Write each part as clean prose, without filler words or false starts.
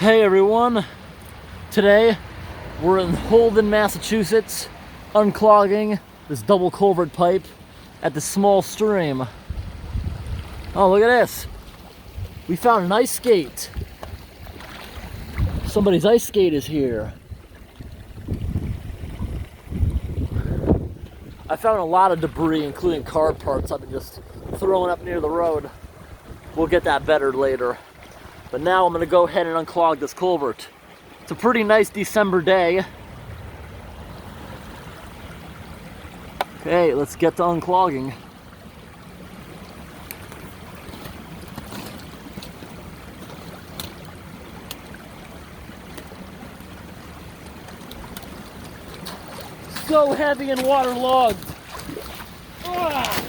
Hey everyone, today we're in Holden, Massachusetts, unclogging this double culvert pipe at the small stream. Oh, look at this. We found an ice skate. Somebody's ice skate is here. I found a lot of debris, including car parts I've been just throwing up near the road. We'll get that better later. But now I'm gonna go ahead and unclog this culvert. It's a pretty nice December day. Okay, let's get to unclogging. So heavy and waterlogged. Ah!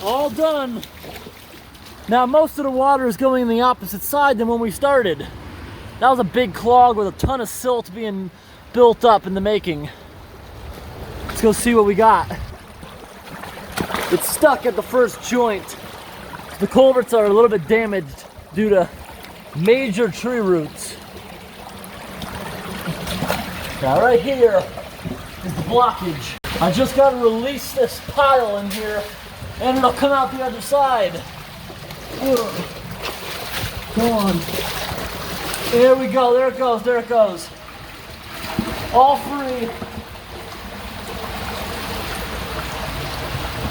All done. Now most of the water is going in the opposite side than when we started. That was a big clog with a ton of silt being built up in the making. Let's go see what we got. It's stuck at the first joint. The culverts are a little bit damaged due to major tree roots. Now right here is the blockage. I just got to release this pile in here and it'll come out the other side. Ugh. Come on. There we go, there it goes, there it goes. All free.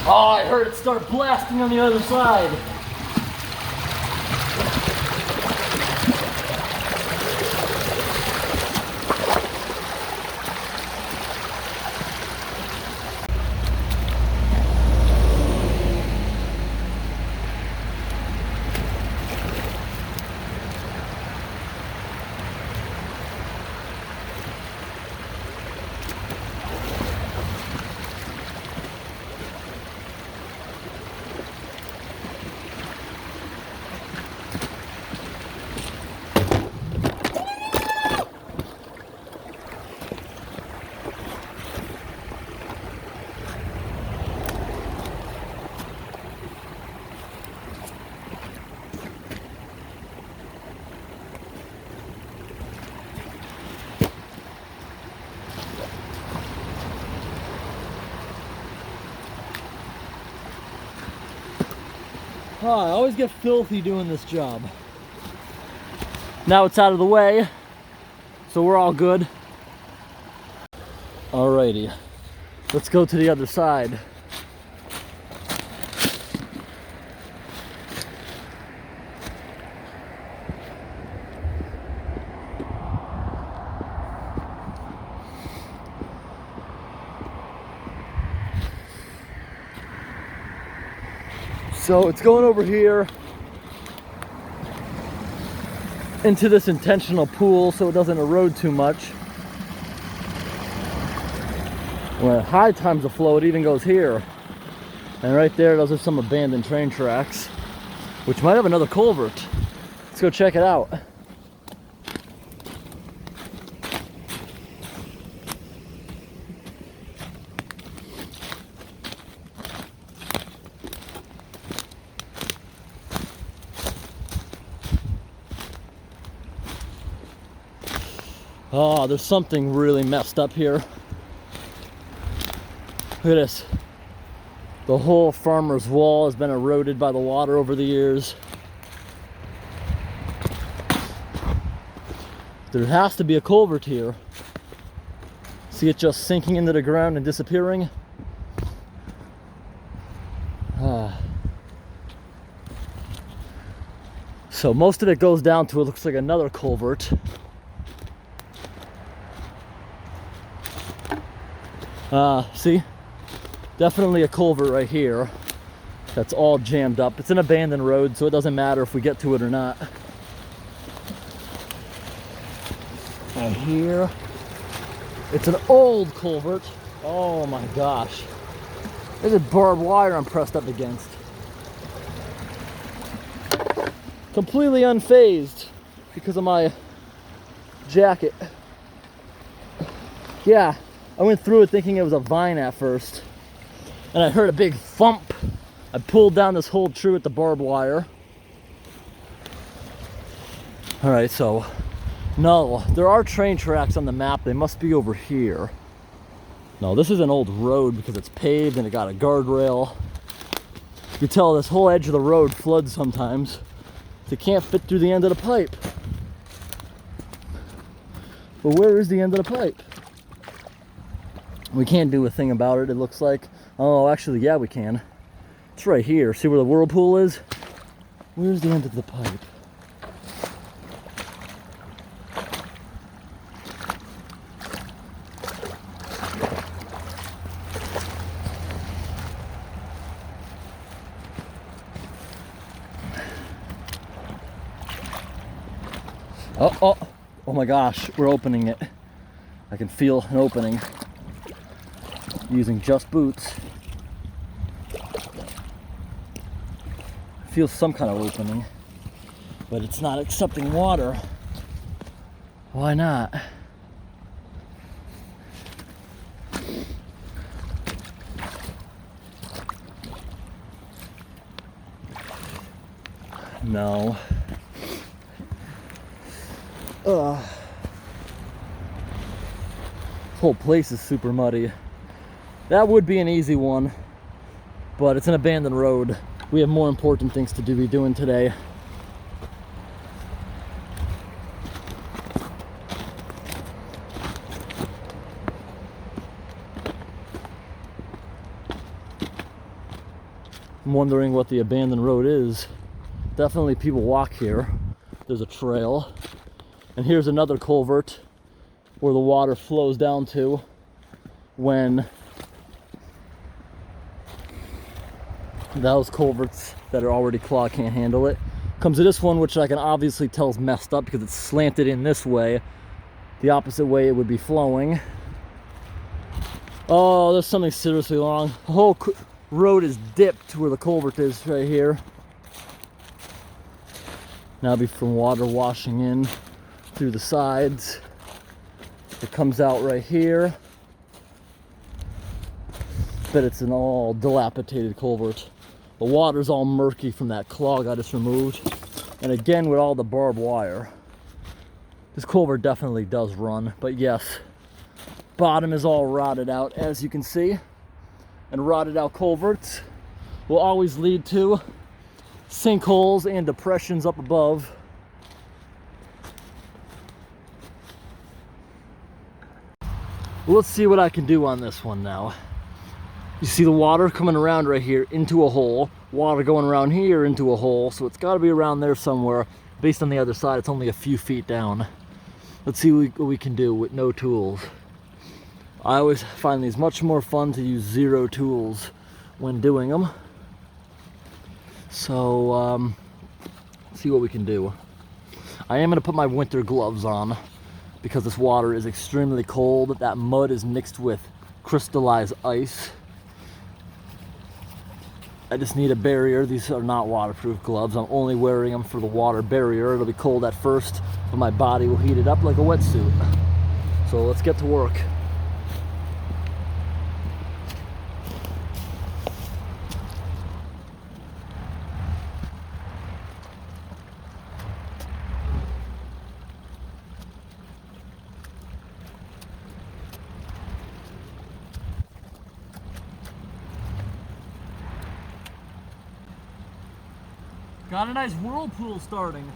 Oh, I heard it start blasting on the other side. Oh, I always get filthy doing this job. Now it's out of the way, so we're all good. Alrighty, let's go to the other side. So it's going over here into this intentional pool so it doesn't erode too much. When at high times of flow, it even goes here. And right there, those are some abandoned train tracks, which might have another culvert. Let's go check it out. Oh, there's something really messed up here. Look at this. The whole farmer's wall has been eroded by the water over the years. There has to be a culvert here. See it just sinking into the ground and disappearing? So most of it goes down to, it looks like another culvert. See? Definitely a culvert right here that's all jammed up. It's an abandoned road, so it doesn't matter if we get to it or not. And here, it's an old culvert. Oh my gosh. There's a barbed wire I'm pressed up against. Completely unfazed because of my jacket. Yeah, I went through it thinking it was a vine at first. And I heard a big thump. I pulled down this whole tree with the barbed wire. All right, so no, there are train tracks on the map. They must be over here. No, this is an old road because it's paved and it got a guardrail. You can tell this whole edge of the road floods sometimes. They can't fit through the end of the pipe. But where is the end of the pipe? We can't do a thing about it, it looks like. Oh, actually, yeah, we can. It's right here. See where the whirlpool is? Where's the end of the pipe? Oh my gosh, we're opening it. I can feel an opening using just boots. Feels some kind of opening, but it's not accepting water. Why not? No. This whole place is super muddy. That would be an easy one, but it's an abandoned road. We have more important things to be doing today. I'm wondering what the abandoned road is. Definitely people walk here. There's a trail. And here's another culvert where the water flows down to when those culverts that are already clogged can't handle it. Comes to this one, which I can obviously tell is messed up because it's slanted in this way. The opposite way it would be flowing. Oh, there's something seriously wrong. The whole road is dipped to where the culvert is right here. Now it'd be from water washing in through the sides. It comes out right here. But it's an all dilapidated culvert. The water's all murky from that clog I just removed. And again with all the barbed wire. This culvert definitely does run, but yes, bottom is all rotted out as you can see. And rotted out culverts will always lead to sinkholes and depressions up above. Let's see what I can do on this one now. You see the water coming around right here into a hole, water going around here into a hole, so it's got to be around there somewhere. Based on the other side, it's only a few feet down. Let's see what we can do with no tools. I always find these much more fun to use zero tools when doing them. So, see what we can do. I am going to put my winter gloves on because this water is extremely cold. That mud is mixed with crystallized ice. I just need a barrier. These are not waterproof gloves. I'm only wearing them for the water barrier. It'll be cold at first, but my body will heat it up like a wetsuit. So let's get to work. Got a nice whirlpool starting.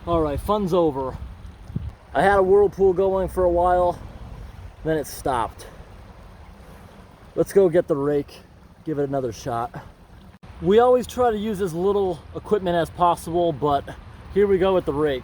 All right, fun's over. I had a whirlpool going for a while, then it stopped. Let's go get the rake, give it another shot. We always try to use as little equipment as possible, but here we go with the rake.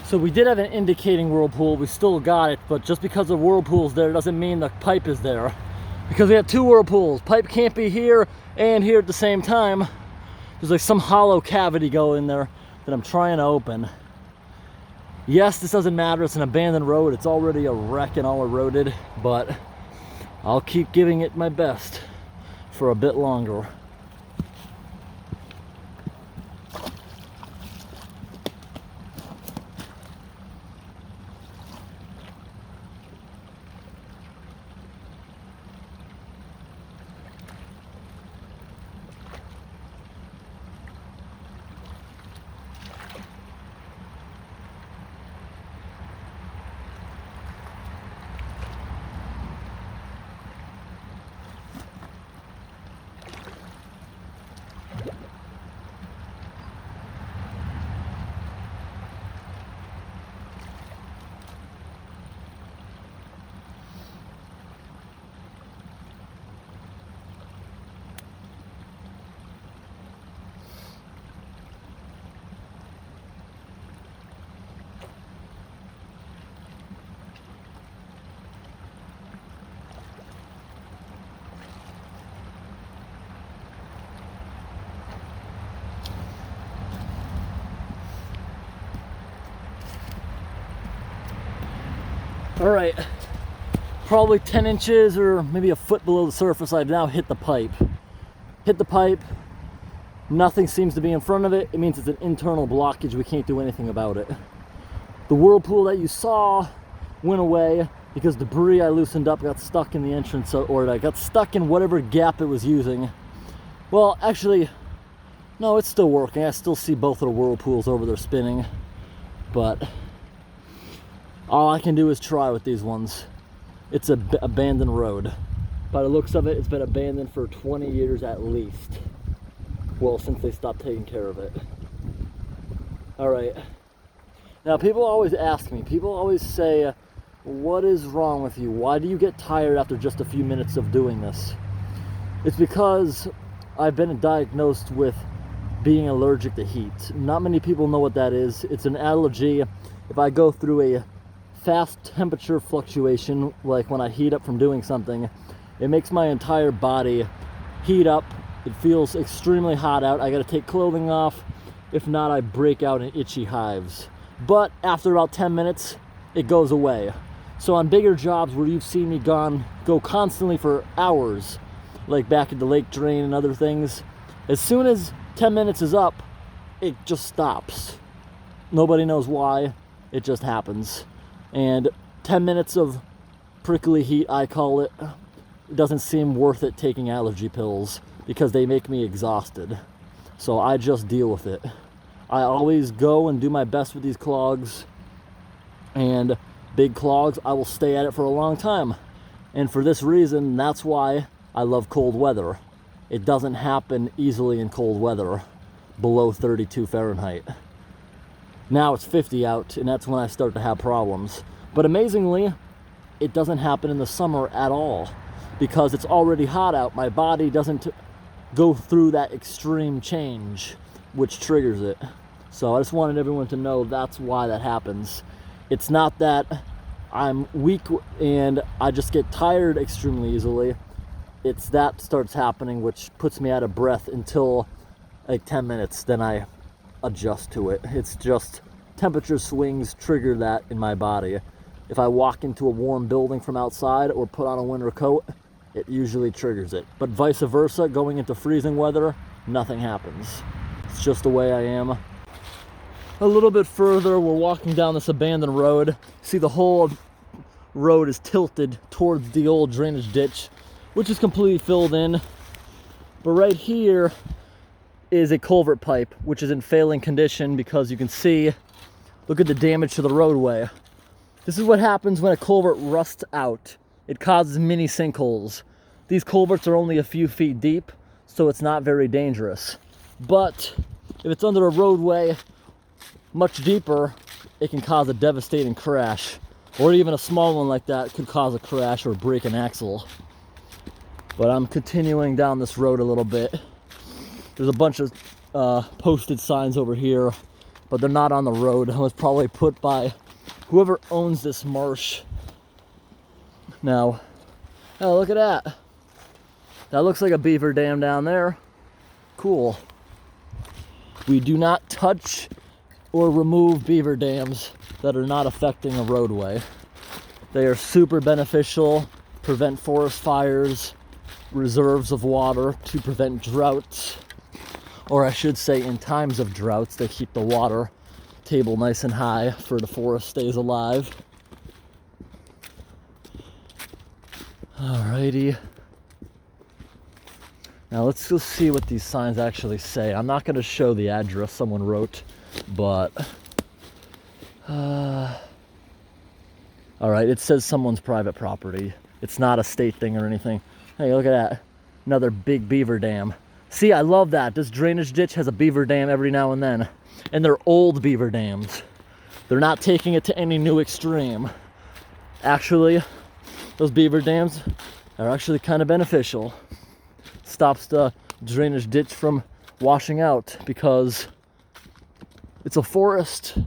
So we did have an indicating whirlpool, we still got it, but just because the whirlpool's there doesn't mean the pipe is there. Because we have two whirlpools, pipe can't be here and here at the same time. There's like some hollow cavity going there that I'm trying to open. Yes, this doesn't matter, it's an abandoned road, it's already a wreck and all eroded, but I'll keep giving it my best for a bit longer. All right, probably 10 inches or maybe a foot below the surface, I've now hit the pipe. Hit the pipe, nothing seems to be in front of it. It means it's an internal blockage, we can't do anything about it. The whirlpool that you saw went away because debris I loosened up got stuck in the entrance, or I got stuck in whatever gap it was using. Well, actually, no, it's still working. I still see both of the whirlpools over there spinning, but all I can do is try with these ones. It's an abandoned road. By the looks of it, it's been abandoned for 20 years at least. Well, since they stopped taking care of it. All right. Now, people always ask me, people always say, what is wrong with you? Why do you get tired after just a few minutes of doing this? It's because I've been diagnosed with being allergic to heat. Not many people know what that is. It's an allergy. If I go through a fast temperature fluctuation, like when I heat up from doing something, it makes my entire body heat up. It feels extremely hot out. I gotta take clothing off. If not, I break out in itchy hives. But after about 10 minutes, it goes away. So on bigger jobs where you've seen me go constantly for hours, like back at the lake drain and other things, as soon as 10 minutes is up, it just stops. Nobody knows why, it just happens. And 10 minutes of prickly heat, I call it, it doesn't seem worth it taking allergy pills because they make me exhausted. So I just deal with it. I always go and do my best with these clogs, and big clogs, I will stay at it for a long time. And for this reason, that's why I love cold weather. It doesn't happen easily in cold weather below 32 Fahrenheit. Now it's 50 out, and that's when I start to have problems. But amazingly, it doesn't happen in the summer at all because it's already hot out. My body doesn't go through that extreme change, which triggers it. So I just wanted everyone to know that's why that happens. It's not that I'm weak and I just get tired extremely easily. It's that starts happening, which puts me out of breath until like 10 minutes, then I adjust to it. It's just temperature swings trigger that in my body. If I walk into a warm building from outside or put on a winter coat, it usually triggers it. But vice versa, going into freezing weather, nothing happens. It's just the way I am. A little bit further, we're walking down this abandoned road. See, the whole road is tilted towards the old drainage ditch, which is completely filled in. But right here is a culvert pipe, which is in failing condition because you can see, look at the damage to the roadway. This is what happens when a culvert rusts out. It causes mini sinkholes. These culverts are only a few feet deep, so it's not very dangerous. But if it's under a roadway much deeper, it can cause a devastating crash. Or even a small one like that could cause a crash or break an axle. But I'm continuing down this road a little bit. There's a bunch of posted signs over here, but they're not on the road. It was probably put by whoever owns this marsh. Now, oh, look at that. That looks like a beaver dam down there. Cool. We do not touch or remove beaver dams that are not affecting a roadway. They are super beneficial, prevent forest fires, reserves of water to prevent droughts. Or I should say, in times of droughts, they keep the water table nice and high for the forest stays alive. Alrighty. Now let's go see what these signs actually say. I'm not going to show the address someone wrote, but alright, it says someone's private property. It's not a state thing or anything. Hey, look at that. Another big beaver dam. See, I love that. This drainage ditch has a beaver dam every now and then. And they're old beaver dams. They're not taking it to any new extreme. Actually, those beaver dams are actually kind of beneficial. Stops the drainage ditch from washing out because it's a forest.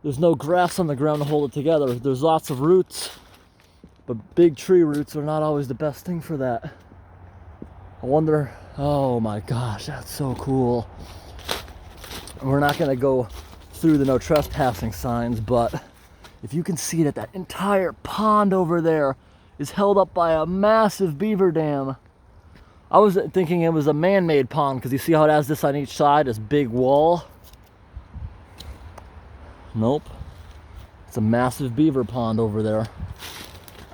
There's no grass on the ground to hold it together. There's lots of roots, but big tree roots are not always the best thing for that. I wonder, oh my gosh, that's so cool. We're not gonna go through the no trespassing signs, but if you can see that that entire pond over there is held up by a massive beaver dam. I was thinking it was a man-made pond because you see how it has this on each side, this big wall? Nope. It's a massive beaver pond over there,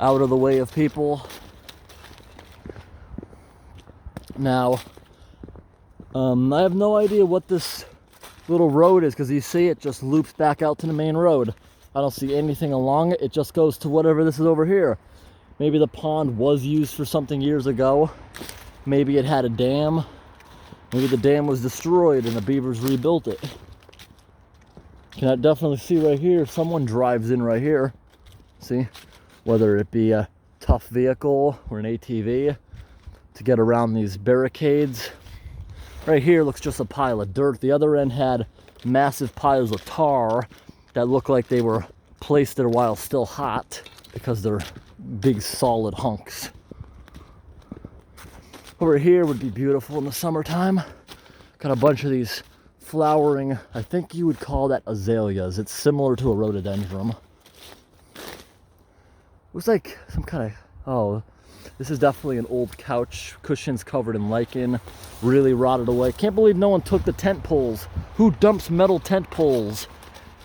out of the way of people. Now, I have no idea what this little road is because you see it just loops back out to the main road. I don't see anything along it. It just goes to whatever this is over here. Maybe the pond was used for something years ago. Maybe it had a dam. Maybe the dam was destroyed and the beavers rebuilt it. Can I definitely see right here, someone drives in right here. See? Whether it be a tough vehicle or an ATV to get around these barricades. Right here looks just a pile of dirt. The other end had massive piles of tar that look like they were placed there while still hot because they're big solid hunks. Over here would be beautiful in the summertime. Got a bunch of these flowering, I think you would call that azaleas. It's similar to a rhododendron. Looks like some kind of, oh, this is definitely an old couch. Cushions covered in lichen, really rotted away. Can't believe no one took the tent poles. Who dumps metal tent poles?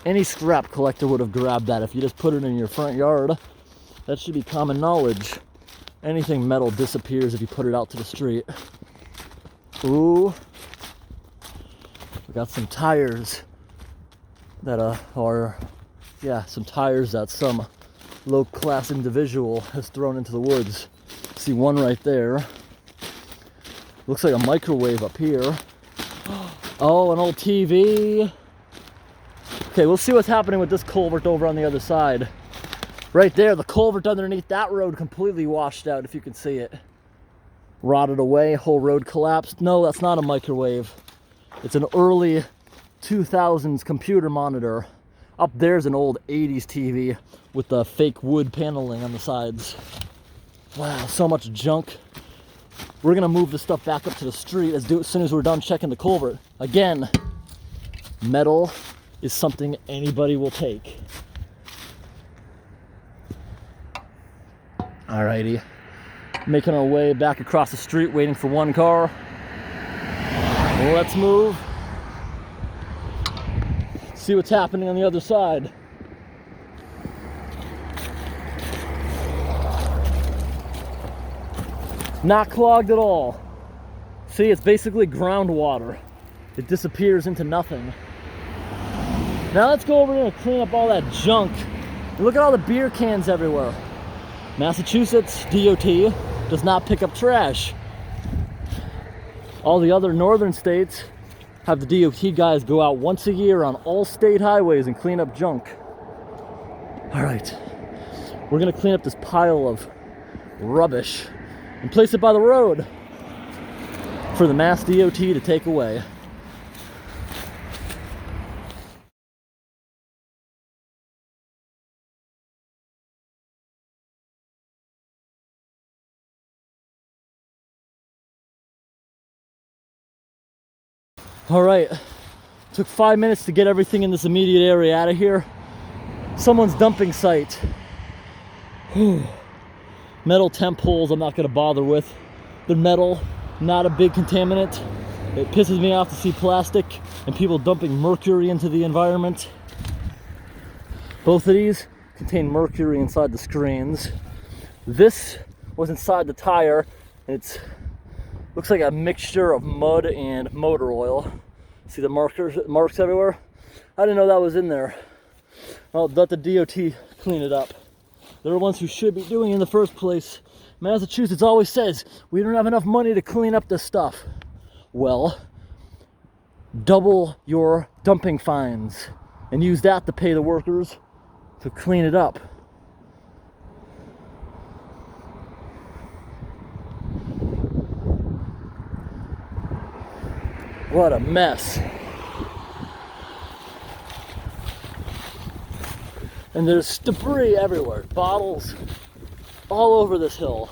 Any scrap collector would have grabbed that if you just put it in your front yard. That should be common knowledge. Anything metal disappears if you put it out to the street. Ooh. We got some tires that are, yeah, some tires that some low-class individual has thrown into the woods. See one right there. Looks like a microwave up here. Oh, an old TV. Okay, we'll see what's happening with this culvert over on the other side. Right there, the culvert underneath that road completely washed out, if you can see it. Rotted away, whole road collapsed. No, that's not a microwave. It's an early 2000s computer monitor. Up there's an old 80s TV with the fake wood paneling on the sides. Wow, so much junk. We're gonna move this stuff back up to the street as soon as we're done checking the culvert. Again, metal is something anybody will take. Alrighty, making our way back across the street, waiting for one car. Let's move. See what's happening on the other side. Not clogged at all. See, it's basically groundwater. It disappears into nothing. Now let's go over there and clean up all that junk. And look at all the beer cans everywhere. Massachusetts DOT does not pick up trash. All the other northern states have the DOT guys go out once a year on all state highways and clean up junk. All right, we're gonna clean up this pile of rubbish and place it by the road for the Mass DOT to take away. All right, took 5 minutes to get everything in this immediate area out of here. Someone's dumping site. Whew. Metal temp poles I'm not gonna bother with. They're metal, not a big contaminant. It pisses me off to see plastic and people dumping mercury into the environment. Both of these contain mercury inside the screens. This was inside the tire, and it's looks like a mixture of mud and motor oil. See the marks everywhere? I didn't know that was in there. I'll let the DOT clean it up. They're the ones who should be doing it in the first place. Massachusetts always says, we don't have enough money to clean up this stuff. Well, double your dumping fines and use that to pay the workers to clean it up. What a mess. And there's debris everywhere, bottles all over this hill.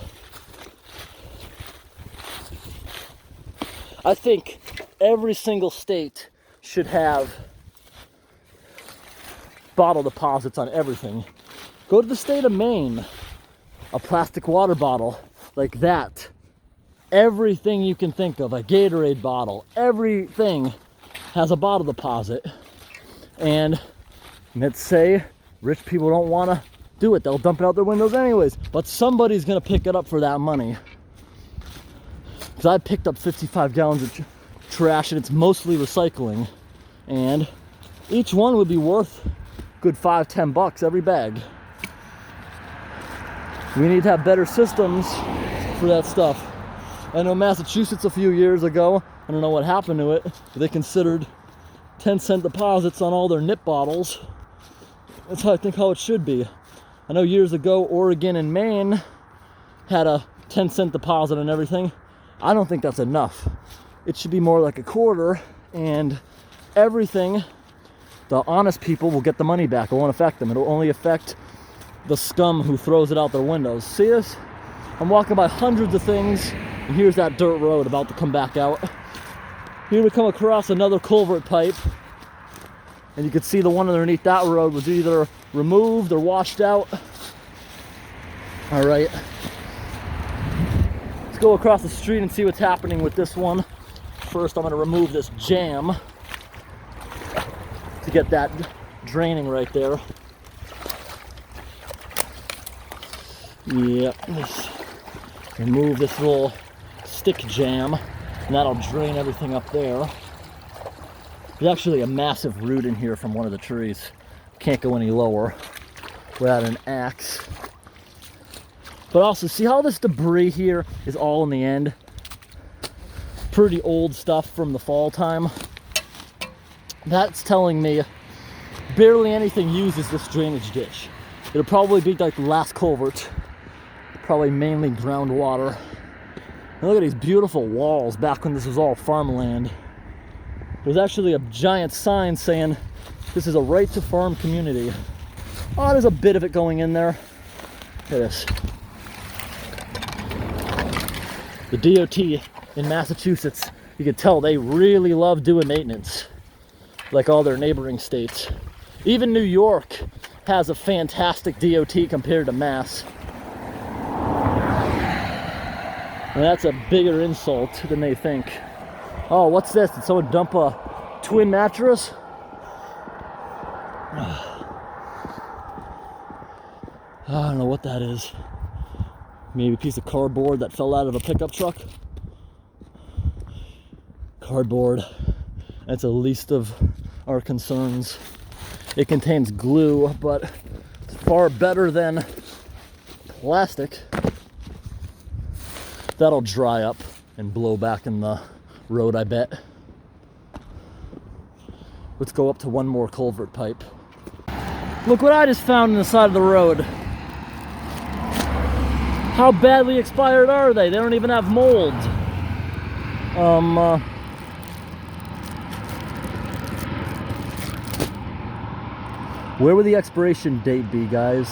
I think every single state should have bottle deposits on everything. Go to the state of Maine, a plastic water bottle like that. Everything you can think of, a Gatorade bottle, everything has a bottle deposit. And let's say rich people don't want to do it. They'll dump it out their windows anyways. But somebody's going to pick it up for that money. Because I picked up 55 gallons of trash, and it's mostly recycling. And each one would be worth a good $5-10 every bag. We need to have better systems for that stuff. I know Massachusetts a few years ago, I don't know what happened to it, but they considered 10-cent deposits on all their nip bottles. That's how I think how it should be. I know years ago, Oregon and Maine had a 10-cent deposit on everything. I don't think that's enough. It should be more like a quarter, and everything, the honest people will get the money back. It won't affect them. It'll only affect the scum who throws it out their windows. See this? I'm walking by hundreds of things, and here's that dirt road about to come back out. Here we come across another culvert pipe, and you can see the one underneath that road was either removed or washed out. All right, let's go across the street and see what's happening with this one. First, I'm going to remove this jam to get that draining right there. Yep, let's remove this little stick jam, and that'll drain everything up there. There's actually a massive root in here from one of the trees. Can't go any lower without an axe. But also, see how this debris here is all in the end? Pretty old stuff from the fall time. That's telling me barely anything uses this drainage ditch. It'll probably be like the last culvert. Probably mainly groundwater. And look at these beautiful walls back when this was all farmland. There's actually a giant sign saying this is a right to farm community. Oh, there's a bit of it going in there. Look at this. The DOT in Massachusetts, you can tell they really love doing maintenance, like all their neighboring states. Even New York has a fantastic DOT compared to Mass. And that's a bigger insult than they think. Oh, what's this? Did someone dump a twin mattress? I don't know what that is. Maybe a piece of cardboard that fell out of a pickup truck. Cardboard. That's the least of our concerns. It contains glue, but it's far better than plastic. That'll dry up and blow back in the road, I bet. Let's go up to one more culvert pipe. Look what I just found on the side of the road. How badly expired are they? They don't even have mold. Where would the expiration date be, guys?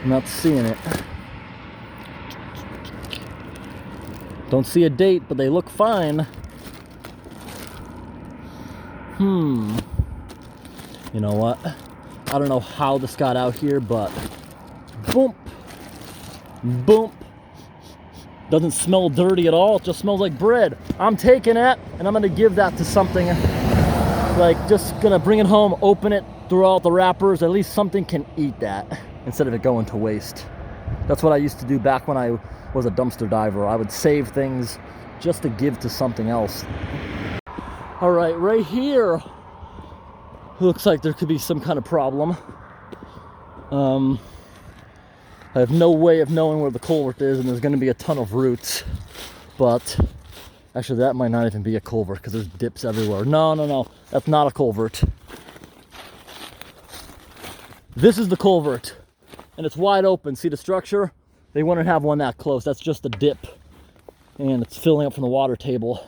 I'm not seeing it. Don't see a date, but they look fine. You know what? I don't know how this got out here, but boom, boom. Doesn't smell dirty at all. It just smells like bread. I'm taking it, and I'm gonna give that to something. Like, just gonna bring it home, open it, throw out the wrappers. At least something can eat that instead of it going to waste. That's what I used to do back when I was a dumpster diver. I would save things just to give to something else. All right, right here looks like there could be some kind of problem. I have no way of knowing where the culvert is, and there's going to be a ton of roots. But actually, that might not even be a culvert because there's dips everywhere. No, that's not a culvert. This is the culvert, and it's wide open. See the structure? They wouldn't have one that close. That's just a dip, and it's filling up from the water table.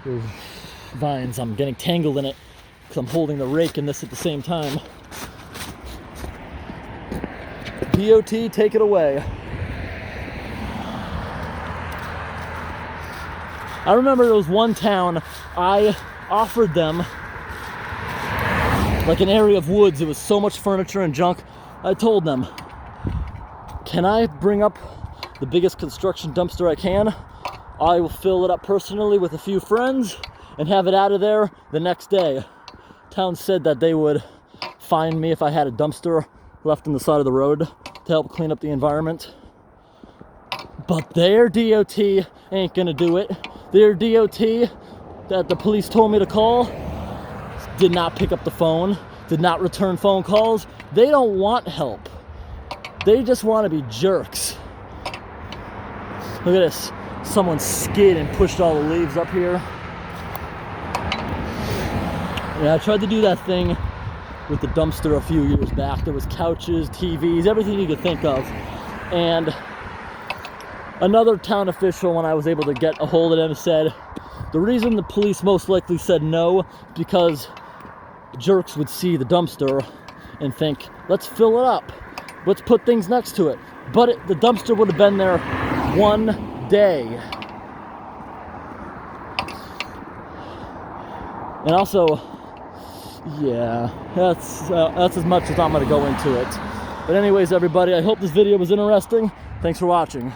There's vines. I'm getting tangled in it because I'm holding the rake and this at the same time. DOT, take it away. I remember there was one town, I offered them like an area of woods. It was so much furniture and junk. I told them, can I bring up the biggest construction dumpster I can? I will fill it up personally with a few friends and have it out of there the next day. Town said that they would fine me if I had a dumpster left on the side of the road to help clean up the environment. But their DOT ain't gonna do it. Their DOT that the police told me to call did not pick up the phone, did not return phone calls. They don't want help. They just want to be jerks. Look at this. Someone skid and pushed all the leaves up here. Yeah, I tried to do that thing with the dumpster a few years back. There was couches, TVs, everything you could think of. And another town official, when I was able to get a hold of them, said the reason the police most likely said no, because jerks would see the dumpster and think, let's fill it up. Let's put things next to it. But the dumpster would have been there one day. And also, yeah, that's as much as I'm going to go into it. But anyways, everybody, I hope this video was interesting. Thanks for watching.